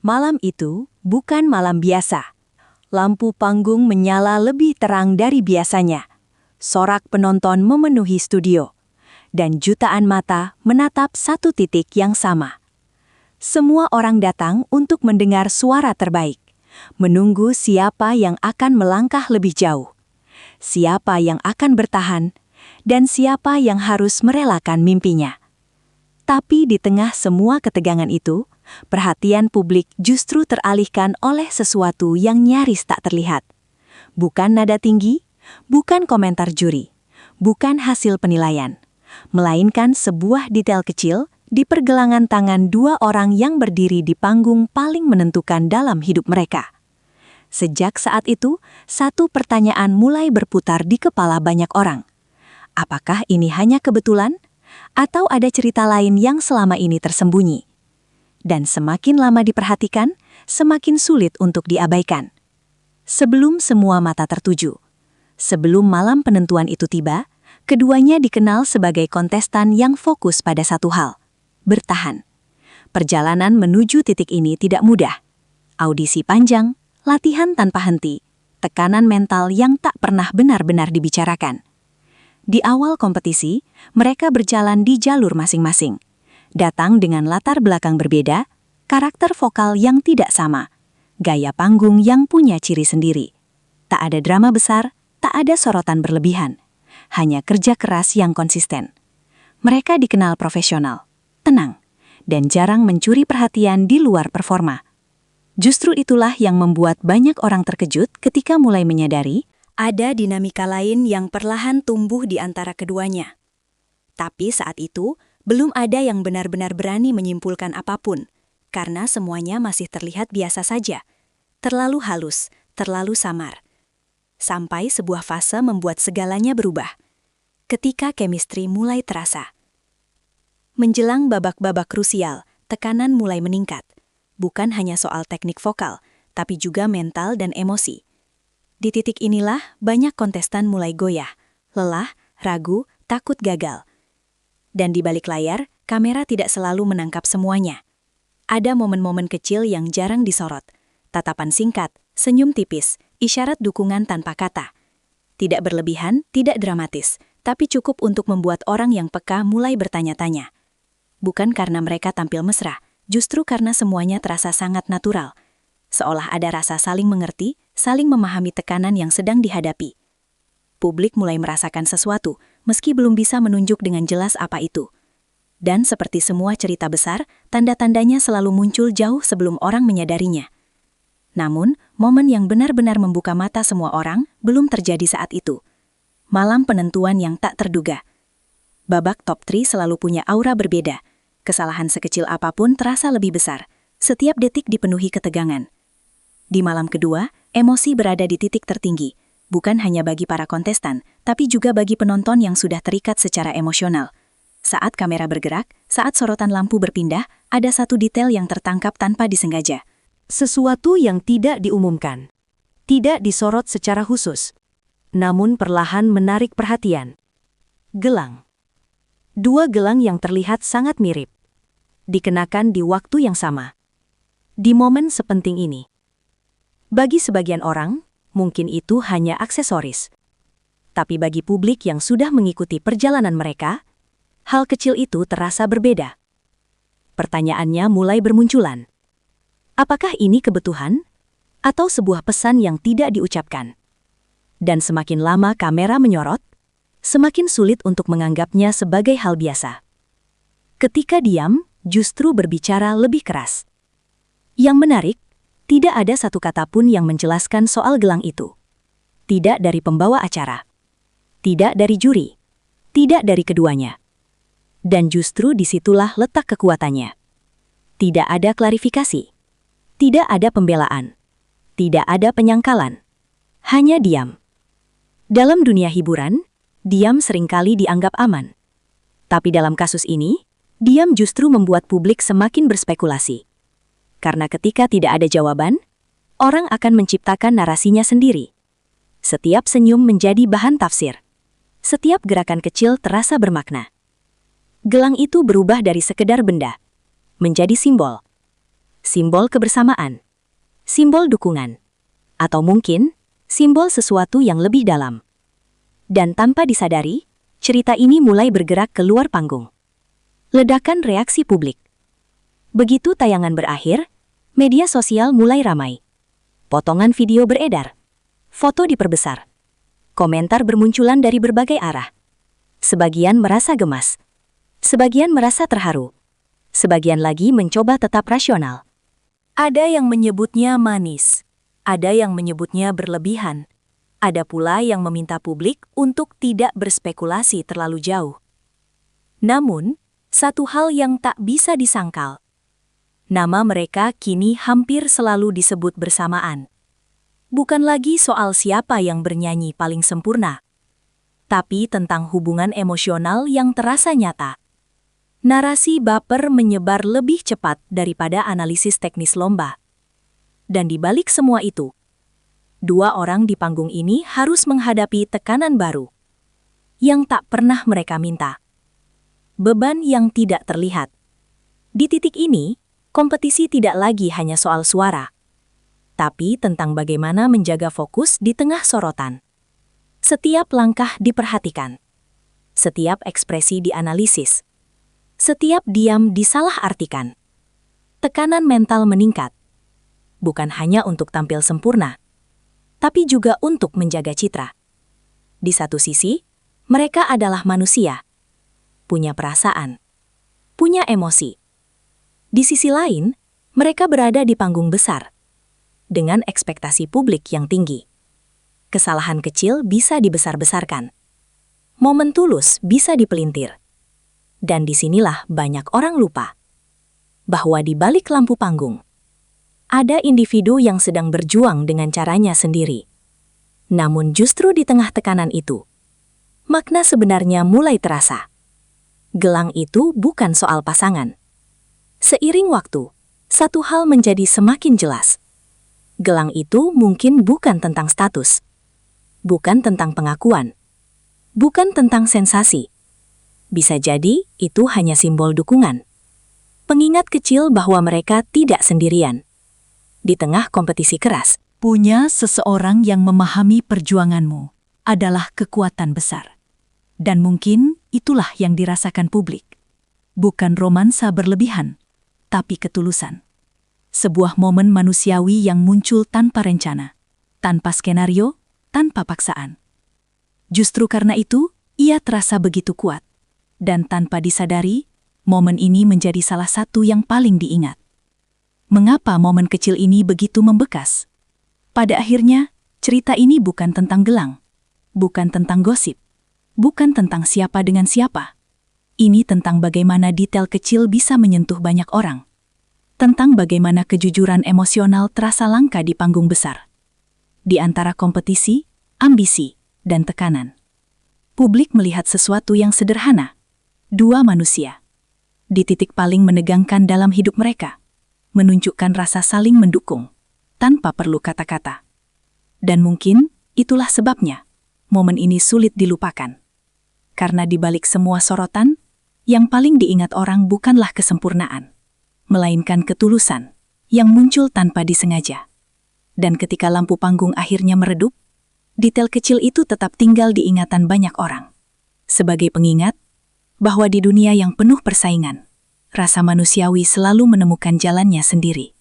Malam itu bukan malam biasa. Lampu panggung menyala lebih terang dari biasanya. Sorak penonton memenuhi studio. Dan jutaan mata menatap satu titik yang sama. Semua orang datang untuk mendengar suara terbaik. Menunggu siapa yang akan melangkah lebih jauh. Siapa yang akan bertahan. Dan siapa yang harus merelakan mimpinya. Tapi di tengah semua ketegangan itu, perhatian publik justru teralihkan oleh sesuatu yang nyaris tak terlihat. Bukan nada tinggi, bukan komentar juri, bukan hasil penilaian, melainkan sebuah detail kecil di pergelangan tangan dua orang yang berdiri di panggung paling menentukan dalam hidup mereka. Sejak saat itu, satu pertanyaan mulai berputar di kepala banyak orang. Apakah ini hanya kebetulan? Atau ada cerita lain yang selama ini tersembunyi? Dan semakin lama diperhatikan, semakin sulit untuk diabaikan. Sebelum semua mata tertuju, sebelum malam penentuan itu tiba, keduanya dikenal sebagai kontestan yang fokus pada satu hal, bertahan. Perjalanan menuju titik ini tidak mudah. Audisi panjang, latihan tanpa henti, tekanan mental yang tak pernah benar-benar dibicarakan. Di awal kompetisi, mereka berjalan di jalur masing-masing. Datang dengan latar belakang berbeda, karakter vokal yang tidak sama, gaya panggung yang punya ciri sendiri. Tak ada drama besar, tak ada sorotan berlebihan. Hanya kerja keras yang konsisten. Mereka dikenal profesional, tenang, dan jarang mencuri perhatian di luar performa. Justru itulah yang membuat banyak orang terkejut ketika mulai menyadari ada dinamika lain yang perlahan tumbuh di antara keduanya. Tapi saat itu, belum ada yang benar-benar berani menyimpulkan apapun, karena semuanya masih terlihat biasa saja, terlalu halus, terlalu samar. Sampai sebuah fase membuat segalanya berubah. Ketika chemistry mulai terasa. Menjelang babak-babak krusial, tekanan mulai meningkat. Bukan hanya soal teknik vokal, tapi juga mental dan emosi. Di titik inilah banyak kontestan mulai goyah, lelah, ragu, takut gagal. Dan di balik layar, kamera tidak selalu menangkap semuanya. Ada momen-momen kecil yang jarang disorot, tatapan singkat, senyum tipis, isyarat dukungan tanpa kata. Tidak berlebihan, tidak dramatis, tapi cukup untuk membuat orang yang peka mulai bertanya-tanya. Bukan karena mereka tampil mesra, justru karena semuanya terasa sangat natural. Seolah ada rasa saling mengerti, saling memahami tekanan yang sedang dihadapi. Publik mulai merasakan sesuatu, meski belum bisa menunjuk dengan jelas apa itu. Dan seperti semua cerita besar, tanda-tandanya selalu muncul jauh sebelum orang menyadarinya. Namun, momen yang benar-benar membuka mata semua orang belum terjadi saat itu. Malam penentuan yang tak terduga. Babak top 3 selalu punya aura berbeda. Kesalahan sekecil apapun terasa lebih besar. Setiap detik dipenuhi ketegangan. Di malam kedua, emosi berada di titik tertinggi, bukan hanya bagi para kontestan, tapi juga bagi penonton yang sudah terikat secara emosional. Saat kamera bergerak, saat sorotan lampu berpindah, ada satu detail yang tertangkap tanpa disengaja. Sesuatu yang tidak diumumkan. Tidak disorot secara khusus. Namun perlahan menarik perhatian. Gelang. Dua gelang yang terlihat sangat mirip. Dikenakan di waktu yang sama. Di momen sepenting ini. Bagi sebagian orang, mungkin itu hanya aksesoris. Tapi bagi publik yang sudah mengikuti perjalanan mereka, hal kecil itu terasa berbeda. Pertanyaannya mulai bermunculan. Apakah ini kebutuhan? Atau sebuah pesan yang tidak diucapkan? Dan semakin lama kamera menyorot, semakin sulit untuk menganggapnya sebagai hal biasa. Ketika diam, justru berbicara lebih keras. Yang menarik, tidak ada satu kata pun yang menjelaskan soal gelang itu. Tidak dari pembawa acara. Tidak dari juri. Tidak dari keduanya. Dan justru disitulah letak kekuatannya. Tidak ada klarifikasi. Tidak ada pembelaan. Tidak ada penyangkalan. Hanya diam. Dalam dunia hiburan, diam seringkali dianggap aman. Tapi dalam kasus ini, diam justru membuat publik semakin berspekulasi. Karena ketika tidak ada jawaban, orang akan menciptakan narasinya sendiri. Setiap senyum menjadi bahan tafsir. Setiap gerakan kecil terasa bermakna. Gelang itu berubah dari sekedar benda, menjadi simbol. simbol kebersamaan, simbol dukungan, atau mungkin simbol sesuatu yang lebih dalam. Dan tanpa disadari, cerita ini mulai bergerak keluar panggung. Ledakan reaksi publik. Begitu tayangan berakhir, media sosial mulai ramai. Potongan video beredar, foto diperbesar, komentar bermunculan dari berbagai arah. Sebagian merasa gemas, sebagian merasa terharu, sebagian lagi mencoba tetap rasional. Ada yang menyebutnya manis, ada yang menyebutnya berlebihan, ada pula yang meminta publik untuk tidak berspekulasi terlalu jauh. Namun, satu hal yang tak bisa disangkal. Nama mereka kini hampir selalu disebut bersamaan. Bukan lagi soal siapa yang bernyanyi paling sempurna, tapi tentang hubungan emosional yang terasa nyata. Narasi baper menyebar lebih cepat daripada analisis teknis lomba. Dan di balik semua itu, dua orang di panggung ini harus menghadapi tekanan baru yang tak pernah mereka minta. Beban yang tidak terlihat. Di titik ini, kompetisi tidak lagi hanya soal suara, tapi tentang bagaimana menjaga fokus di tengah sorotan. Setiap langkah diperhatikan, setiap ekspresi dianalisis, setiap diam disalahartikan. Tekanan mental meningkat, bukan hanya untuk tampil sempurna, tapi juga untuk menjaga citra. Di satu sisi, mereka adalah manusia, punya perasaan, punya emosi. Di sisi lain, mereka berada di panggung besar, dengan ekspektasi publik yang tinggi. Kesalahan kecil bisa dibesar-besarkan. Momen tulus bisa dipelintir. Dan disinilah banyak orang lupa bahwa di balik lampu panggung, ada individu yang sedang berjuang dengan caranya sendiri. Namun justru di tengah tekanan itu, makna sebenarnya mulai terasa. Gelang itu bukan soal pasangan. Seiring waktu, satu hal menjadi semakin jelas. Gelang itu mungkin bukan tentang status, bukan tentang pengakuan, bukan tentang sensasi. Bisa jadi itu hanya simbol dukungan. Pengingat kecil bahwa mereka tidak sendirian. Di tengah kompetisi keras, punya seseorang yang memahami perjuanganmu adalah kekuatan besar. Dan mungkin itulah yang dirasakan publik. Bukan romansa berlebihan, tapi ketulusan. Sebuah momen manusiawi yang muncul tanpa rencana, tanpa skenario, tanpa paksaan. Justru karena itu, ia terasa begitu kuat. Dan tanpa disadari, momen ini menjadi salah satu yang paling diingat. Mengapa momen kecil ini begitu membekas? Pada akhirnya, cerita ini bukan tentang gelang, bukan tentang gosip, bukan tentang siapa dengan siapa. Ini tentang bagaimana detail kecil bisa menyentuh banyak orang. Tentang bagaimana kejujuran emosional terasa langka di panggung besar. Di antara kompetisi, ambisi, dan tekanan. Publik melihat sesuatu yang sederhana. Dua manusia, di titik paling menegangkan dalam hidup mereka, menunjukkan rasa saling mendukung, tanpa perlu kata-kata. Dan mungkin itulah sebabnya, momen ini sulit dilupakan. Karena di balik semua sorotan, yang paling diingat orang bukanlah kesempurnaan, melainkan ketulusan, yang muncul tanpa disengaja. Dan ketika lampu panggung akhirnya meredup, detail kecil itu tetap tinggal di ingatan banyak orang. Sebagai pengingat, bahwa di dunia yang penuh persaingan, rasa manusiawi selalu menemukan jalannya sendiri.